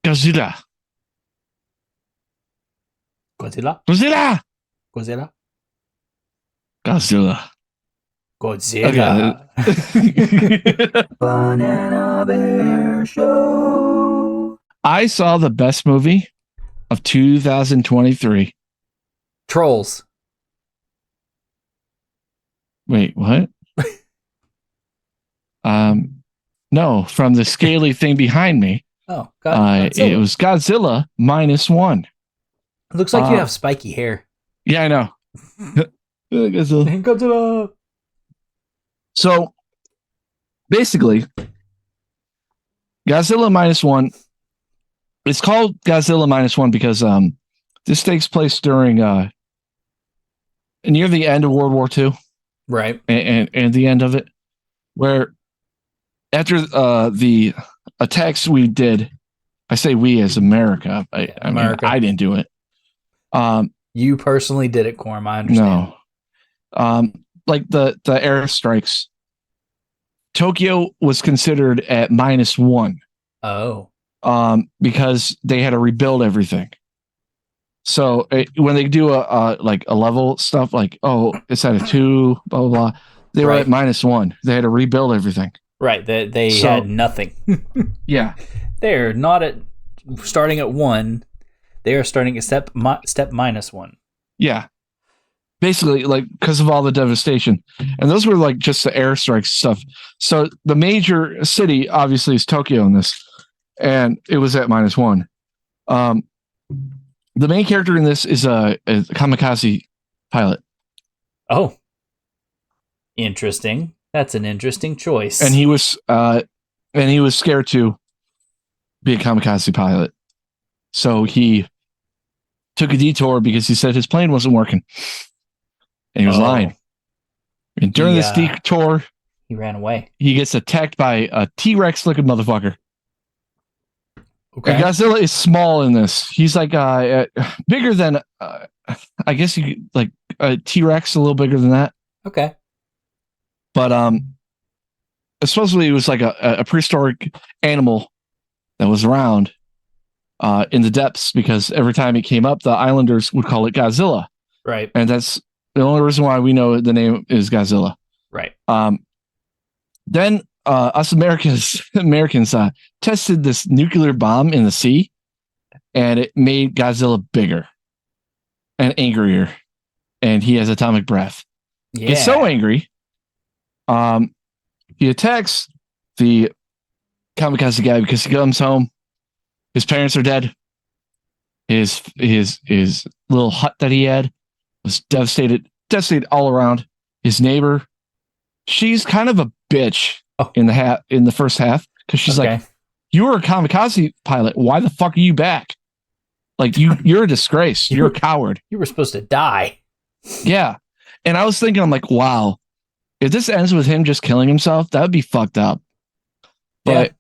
Godzilla. Godzilla. Godzilla. Godzilla. Godzilla. Okay. Godzilla. Banana Bear Show. I saw the best movie of 2023. Trolls. Wait, what? No, from the scaly thing behind me. Oh, God. It was Godzilla Minus One. It looks like you have spiky hair. Yeah, I know. Godzilla. Godzilla. So basically, Godzilla Minus One. It's called Godzilla Minus One because this takes place during near the end of World War II. Right. And the end of it, where after the attacks we did, I say we as America. I mean, I didn't do it. You personally did it, Corm. I understand. No. Like the airstrikes, Tokyo was considered at -1. Oh. Because they had to rebuild everything. So when they do a level stuff, like, oh, it's at a 2, blah blah blah, they were at -1. They had to rebuild everything. Right. They had nothing. Yeah. They're not starting at 1. They are starting at step -1. Yeah. Basically, like, because of all the devastation. And those were like just the airstrikes stuff. So the major city obviously is Tokyo in this. And it was at -1. The main character in this is a kamikaze pilot. Oh, interesting. That's an interesting choice. And he was scared to be a kamikaze pilot. So he took a detour because he said his plane wasn't working, and he was lying. And during this detour, he ran away. He gets attacked by a T-Rex looking motherfucker. Okay. And Godzilla is small in this. He's like bigger than, I guess you like a T-Rex, a little bigger than that. Okay. But supposedly it was like a prehistoric animal that was around in the depths, because every time it came up, the islanders would call it Godzilla. Right. And that's the only reason why we know the name is Godzilla. Right. Then us Americans tested this nuclear bomb in the sea, and it made Godzilla bigger and angrier, and he has atomic breath. Yeah. He's so angry. He attacks the kamikaze guy because he comes home. His parents are dead. His little hut that he had was devastated all around. His neighbor, she's kind of a bitch in the first half, because she's like, you were a kamikaze pilot. Why the fuck are you back? Like, you're a disgrace. You're a coward. You were supposed to die. Yeah. And I was thinking, I'm like, wow, if this ends with him just killing himself, that would be fucked up. But,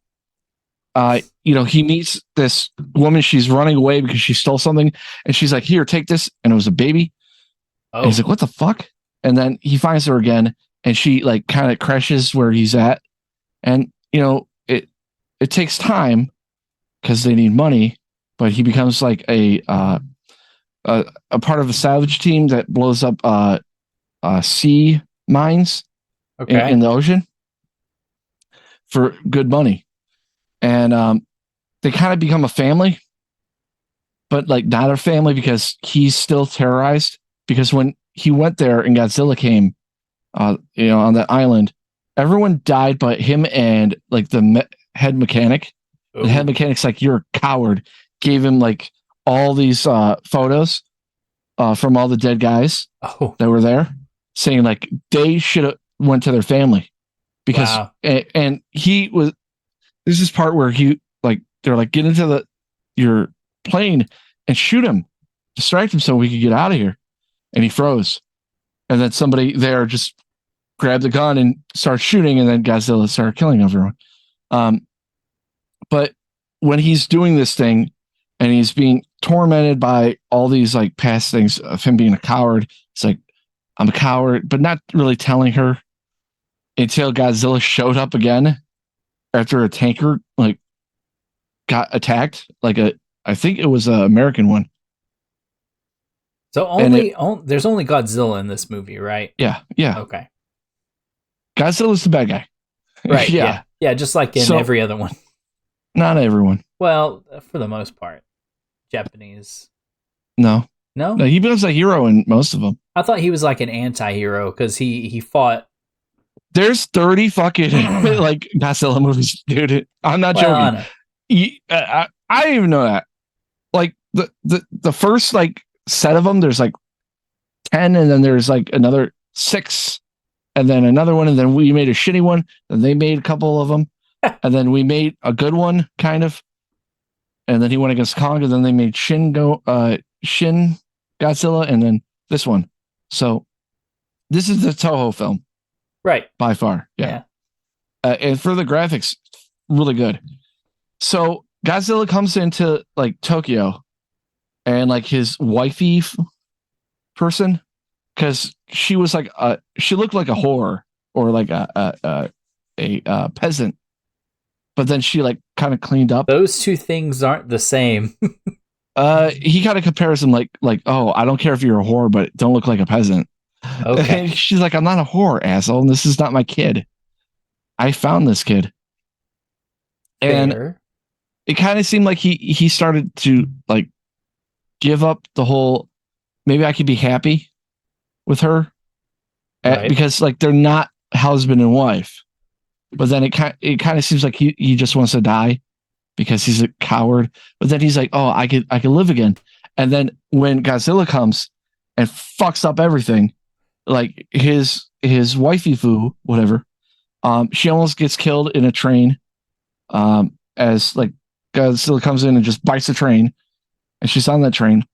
he meets this woman. She's running away because she stole something. And she's like, here, take this. And it was a baby. Oh. And he's like, what the fuck? And then he finds her again, and she like kind of crashes where he's at. And, it takes time because they need money, but he becomes like a part of a salvage team that blows up sea mines in the ocean for good money. And they kind of become a family, but like not a family, because he's still terrorized. Because when he went there and Godzilla came, on that island, everyone died but him and like the head mechanic. Ooh. The head mechanic's like, you're a coward. Gave him like all these photos from all the dead guys that were there, saying like they should have went to their family, because and he was. There's this part where they're like, get into your plane and shoot him, distract him so we could get out of here, and he froze, and then somebody there just grabbed the gun and started shooting, and then Godzilla started killing everyone. But when he's doing this thing and he's being tormented by all these like past things of him being a coward, it's like, I'm a coward, but not really telling her until Godzilla showed up again after a tanker like got attacked. I think it was an American one. So there's only Godzilla in this movie, right? Yeah. Okay. Godzilla's the bad guy. Right. Yeah. Yeah. Just like in every other one. Not everyone. Well, for the most part, Japanese. No, he becomes a hero in most of them. I thought he was like an anti-hero because he fought. There's 30 fucking like Godzilla movies, dude. I'm not joking. I didn't even know that. Like the first like set of them, there's like 10, and then there's like another 6, and then another one, and then we made a shitty one, and they made a couple of them, and then we made a good one, kind of, and then he went against Kong, and then they made Shin Godzilla, and then this one. So this is the Toho film, right? By far, yeah. And for the graphics, really good. So Godzilla comes into like Tokyo, and like his wifey person, because she was like she looked like a whore or like a peasant, but then she like kind of cleaned up. Those two things aren't the same. He kind of compares them like, oh, I don't care if you're a whore, but don't look like a peasant. Okay. And she's like, I'm not a whore, asshole, and this is not my kid. I found this kid. And Fair. it kind of seemed like he started to like give up the whole, maybe I could be happy with her, right. Because like they're not husband and wife. But then it kind of seems like he just wants to die because he's a coward. But then he's like, oh, I could live again. And then when Godzilla comes and fucks up everything, like his wifey foo, whatever, she almost gets killed in a train. As like Godzilla comes in and just bites the train, and she's on that train.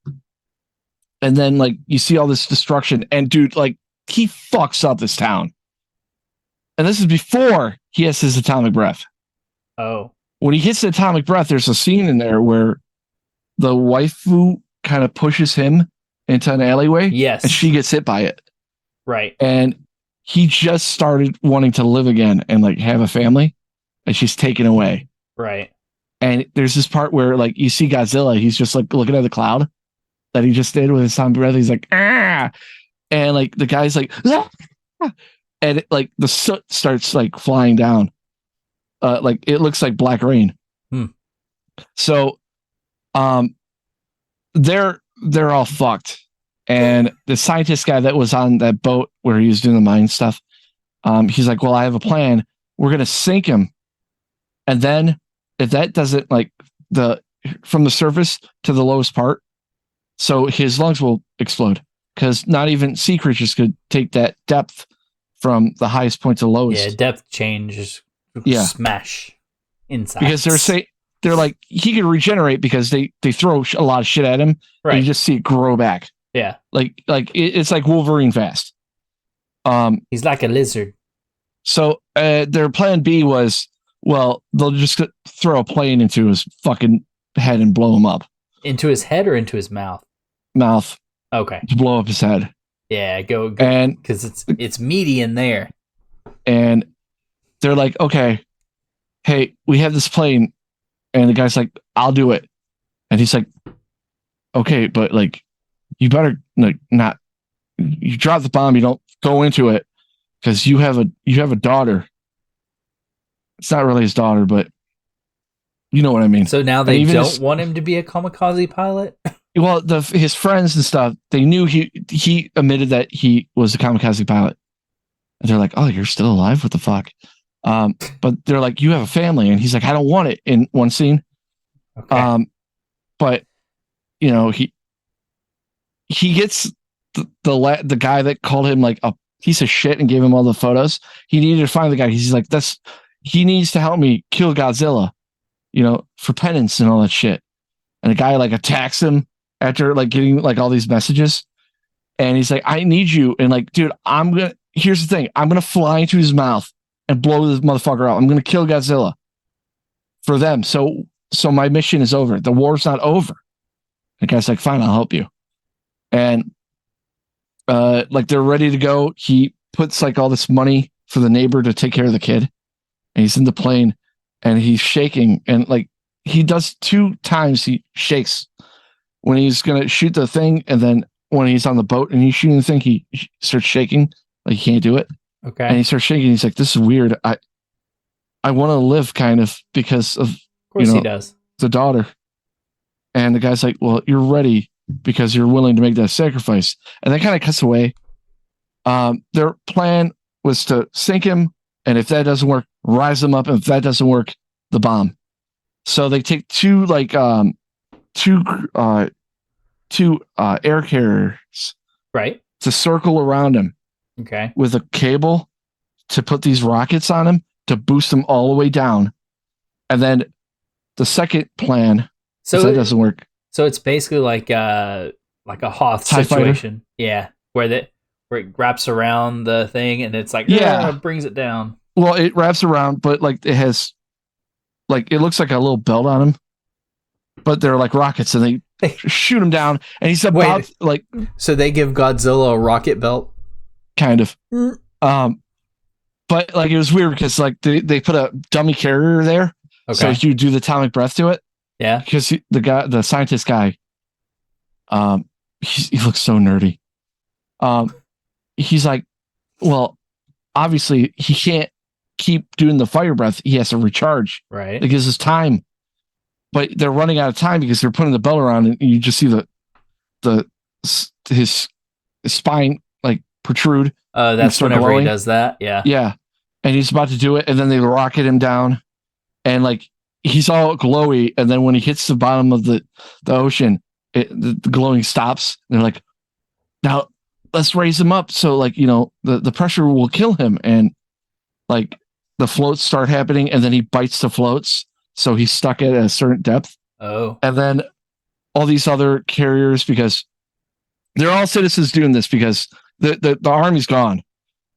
And then like you see all this destruction, and dude, like he fucks up this town. And this is before he has his atomic breath. Oh. When he hits the atomic breath, there's a scene in there where the waifu kind of pushes him into an alleyway. Yes. And she gets hit by it. Right. And he just started wanting to live again and like have a family, and she's taken away. Right. And there's this part where like you see Godzilla, he's just like looking at the cloud that he just did with his atomic breath. He's like, ah, and like the guy's like, ah! And it, like the soot starts like flying down. Like it looks like black rain. So they're all fucked. And the scientist guy that was on that boat where he was doing the mine stuff, he's like, well, I have a plan. We're gonna sink him, and then if that doesn't, like, from the surface to the lowest part, so his lungs will explode, because not even sea creatures could take that depth from the highest point to the lowest. Yeah, depth change. Yeah. Smash inside. Because they're like, he could regenerate because they throw a lot of shit at him, right? And you just see it grow back. Yeah. Like it's like Wolverine fast. He's like a lizard. So their plan B was, well, they'll just throw a plane into his fucking head and blow him up. Into his head or into his mouth? Mouth. Okay. To blow up his head. Yeah, go. And because it's meaty in there. And they're like, okay, hey, we have this plane, and the guy's like, I'll do it, and he's like, okay, but like, you better like not. You drop the bomb. You don't go into it because you have a daughter. It's not really his daughter, but you know what I mean. So now they don't want him to be a kamikaze pilot? Well, his friends and stuff, they knew he admitted that he was a kamikaze pilot. And they're like, oh, you're still alive? What the fuck? But they're like, you have a family. And he's like, I don't want it, in one scene. Okay. But, you know, he gets the guy that called him like a piece of shit and gave him all the photos. He needed to find the guy. He's like, he needs to help me kill Godzilla, you know, for penance and all that shit. And the guy like attacks him after like getting like all these messages. And he's like, I need you. And like, dude, here's the thing. I'm going to fly into his mouth and blow this motherfucker out. I'm going to kill Godzilla for them. So my mission is over. The war's not over. The guy's like, fine, I'll help you. And like they're ready to go. He puts like all this money for the neighbor to take care of the kid. And he's in the plane and he's shaking. And like he does 2 times. He shakes when he's gonna shoot the thing, and then when he's on the boat and he's shooting the thing, he starts shaking like he can't do it. Okay. And he starts shaking. He's like, "This is weird. I want to live, kind of, because of he does. the daughter." And the guy's like, "Well, you're ready because you're willing to make that sacrifice." And that kind of cuts away. Their plan was to sink him, and if that doesn't work, rise him up, and if that doesn't work, the bomb. So they take 2 air carriers, right, to circle around him, okay, with a cable to put these rockets on him to boost him all the way down. And then the second plan, so if that doesn't work. So it's basically like a Hoth TIE situation. fighter. Yeah, where it wraps around the thing and it's like, it brings it down. Well, it wraps around, but like it has, like, it looks like a little belt on him, but they're like rockets, and they shoot him down, and he's about So they give Godzilla a rocket belt, kind of. But like it was weird because like they put a dummy carrier there, so you do the atomic breath to it. Yeah, because the scientist guy, he looks so nerdy. He's like, well, obviously he can't keep doing the fire breath. He has to recharge. Right. It gives us time, but they're running out of time because they're putting the belt around, and you just see his spine like protrude. That's whenever glowing. He does that. Yeah. Yeah. And he's about to do it, and then they rocket him down, and like he's all glowy, and then when he hits the bottom of the ocean, the glowing stops. And they're like, now let's raise him up so like the pressure will kill him, and like the floats start happening, and then he bites the floats, so he's stuck at a certain depth. Oh. And then all these other carriers, because they're all citizens doing this because the army's gone.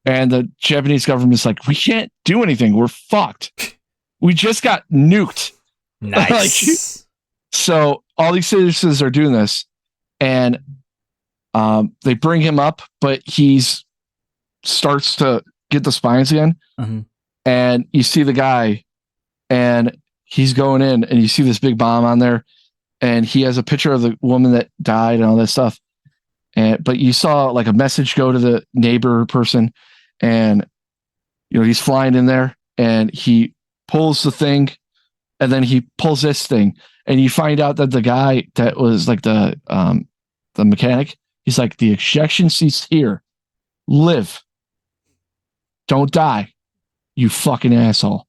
And the Japanese government's like, we can't do anything. We're fucked. We just got nuked. Nice. So all these citizens are doing this, and they bring him up, but he's starts to get the spines again. Mm-hmm. And you see the guy, and he's going in, and you see this big bomb on there, and he has a picture of the woman that died and all that stuff. But you saw like a message go to the neighbor person, and he's flying in there, and he pulls the thing, and then he pulls this thing, and you find out that the guy that was like the mechanic, he's like, the ejection seat's here, live, don't die, you fucking asshole.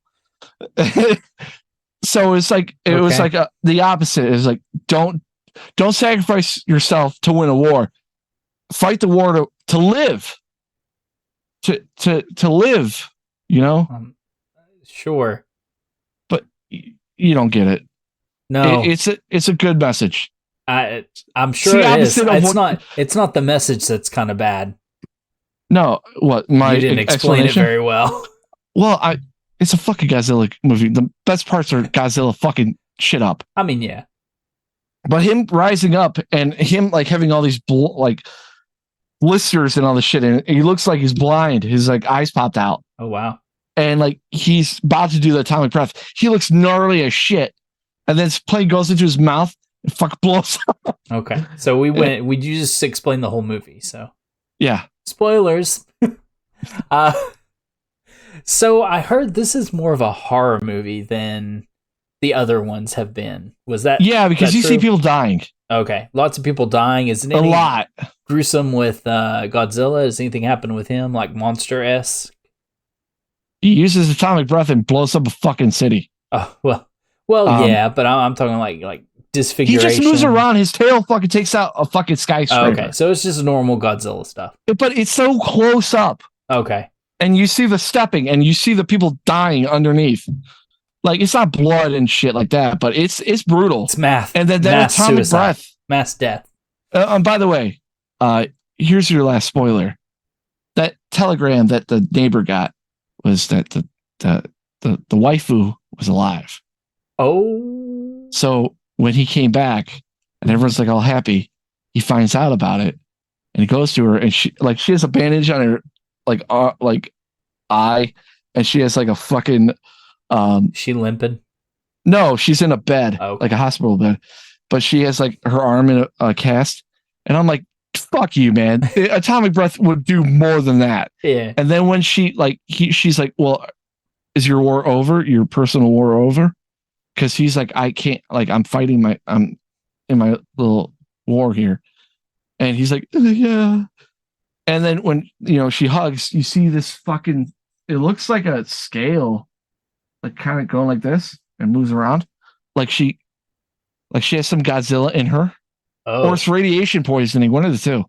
So it's like it was like the opposite. It was like, don't sacrifice yourself to win a war. Fight the war to live. To live, Sure. But you don't get it. No. It's a good message. I'm sure it is. It's not the message that's kind of bad. No, what you didn't explain it very well. Well, it's a fucking Godzilla movie. The best parts are Godzilla fucking shit up. I mean, yeah. But him rising up and him like having all these blisters and all this shit, and he looks like he's blind. His like eyes popped out. Oh wow. And like he's about to do the atomic breath. He looks gnarly as shit. And then his plane goes into his mouth and fuck blows up. Okay. So we just explained the whole movie, so yeah. Spoilers. So I heard this is more of a horror movie than the other ones have been. Was that? Yeah, because you see people dying. Okay, lots of people dying. Isn't it a lot gruesome with Godzilla? Does anything happen with him like monster-esque? He uses atomic breath and blows up a fucking city. Oh well, yeah, but I'm talking like disfiguration. He just moves around. His tail fucking takes out a fucking skyscraper. Oh, okay, so it's just normal Godzilla stuff. But it's so close up. Okay. And you see the stepping, and you see the people dying underneath. Like, it's not blood and shit like that, but it's brutal. It's math. And then that atomic breath. Mass death. By the way, here's your last spoiler. That telegram that the neighbor got was that the waifu was alive. Oh. So when he came back, and everyone's like all happy, he finds out about it, and he goes to her, and she has a bandage on her like eye, and she has like a fucking she limping. No, she's in a bed, Oh. like a hospital bed, but she has like her arm in a cast, and I'm like, "Fuck you, man! Atomic Breath would do more than that." Yeah. And then when she's like, "Well, is your war over? Your personal war over?" Because he's like, "I can't. Like, I'm in my little war here," and he's like, "Yeah." And then when she hugs, you see this fucking. It looks like a scale, like kind of going like this and moves around, like she has some Godzilla in her, or it's radiation poisoning. One of the two.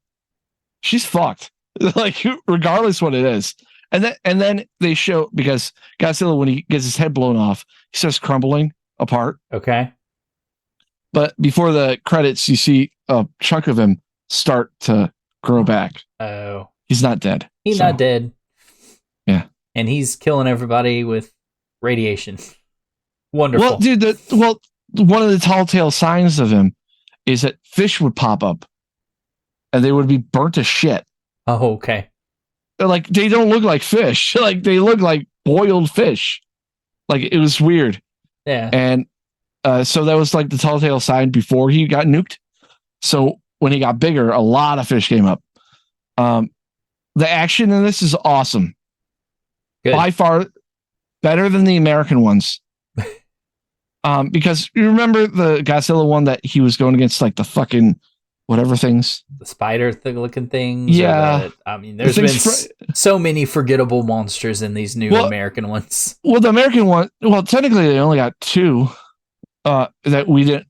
She's fucked. Like regardless what it is. And then they show, because Godzilla, when he gets his head blown off, he starts crumbling apart. Okay. But before the credits, you see a chunk of him start to grow back. Oh. He's not dead. He's not dead. Yeah. And he's killing everybody with radiation. Wonderful. Well, dude, one of the telltale signs of him is that fish would pop up and they would be burnt to shit. Oh, okay. Like, they don't look like fish. Like, they look like boiled fish. Like, it was weird. Yeah. And so that was like the telltale sign before he got nuked. So when he got bigger, a lot of fish came up. The action in this is awesome. Good. By far better than the American ones. Because you remember the Godzilla one that he was going against, like the fucking whatever things, the spider looking things. Yeah. I mean, there's been so many forgettable monsters in these new American ones. Well, the American one, technically they only got two that we didn't.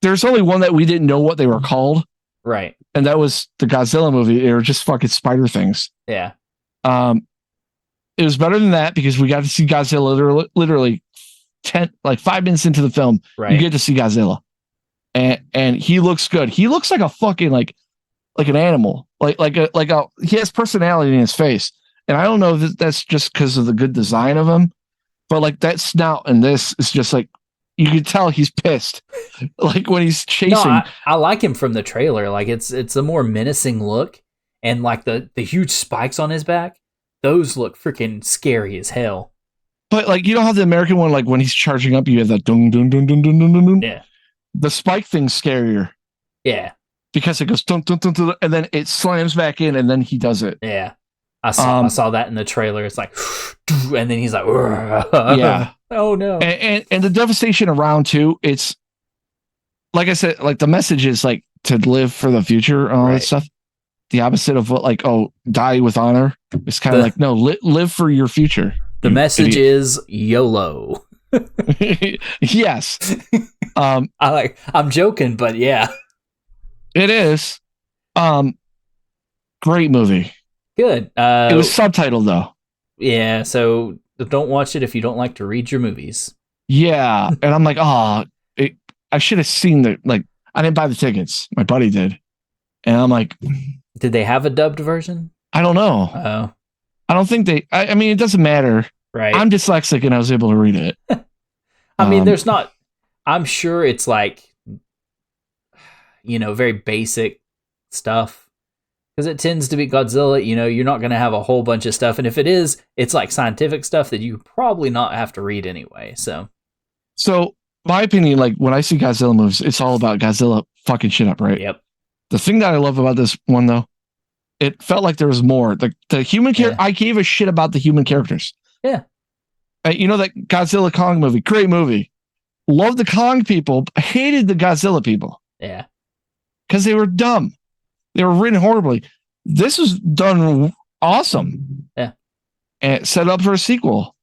There's only one that we didn't know what they were called. Right. And that was the Godzilla movie. They were just fucking spider things. Yeah. It was better than that because we got to see Godzilla literally 5 minutes into the film. Right. You get to see Godzilla, and he looks good. He looks like a fucking like an animal. He has personality in his face, and I don't know if that's just because of the good design of him, but like that snout in this is just like you can tell he's pissed. Like when he's chasing. No, I like him from the trailer. Like it's a more menacing look, and like the huge spikes on his back. Those look freaking scary as hell. But like, you know how the American one, like when he's charging up, you have that dun dun dun dun dun dun dun. Yeah. The spike thing's scarier. Yeah. Because it goes dun dun dun dun, and then it slams back in, and then he does it. Yeah. I saw that in the trailer. It's like, and then he's like, yeah. Oh no. And the devastation around too. It's like I said, like the message is like to live for the future and all that stuff. The opposite of what, like, die with honor. It's kind of like, no, live for your future. The message is YOLO. Yes. I'm joking, but yeah. It is. Great movie. Good. It was subtitled though. Yeah, so don't watch it if you don't like to read your movies. Yeah, and I'm like, I should have seen I didn't buy the tickets. My buddy did. And I'm like, did they have a dubbed version? I don't know. Oh. I don't think they. I mean, it doesn't matter. Right. I'm dyslexic and I was able to read it. I mean, there's not. I'm sure it's like, very basic stuff because it tends to be Godzilla. You're not going to have a whole bunch of stuff, and if it is, it's like scientific stuff that you probably not have to read anyway. So my opinion, like when I see Godzilla movies, it's all about Godzilla fucking shit up, right? Yep. The thing that I love about this one, though, it felt like there was more. The human character, I gave a shit about the human characters. Yeah. That Godzilla Kong movie, great movie. Loved the Kong people, hated the Godzilla people. Yeah. Because they were dumb. They were written horribly. This was done awesome. Yeah. And set up for a sequel.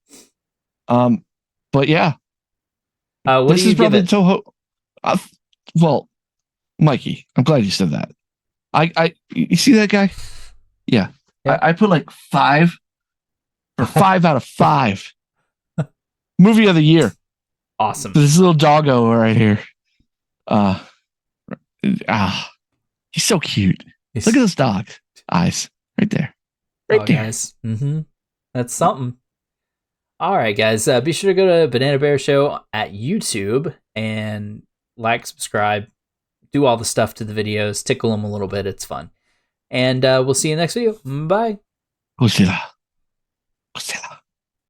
But yeah. What this do you is probably give it? Toho. Well, Mikey, I'm glad you said that. You see that guy? Yeah. I put like 5 or 5 out of 5. Movie of the year. Awesome. This little doggo right here. He's so cute. Look at those dog eyes right there. Right there. Guys. Mm-hmm. That's something. All right, guys. Be sure to go to Banana Bear Show at YouTube and like, subscribe, do all the stuff to the videos, tickle them a little bit. It's fun. And we'll see you next video. Bye. Godzilla. Godzilla.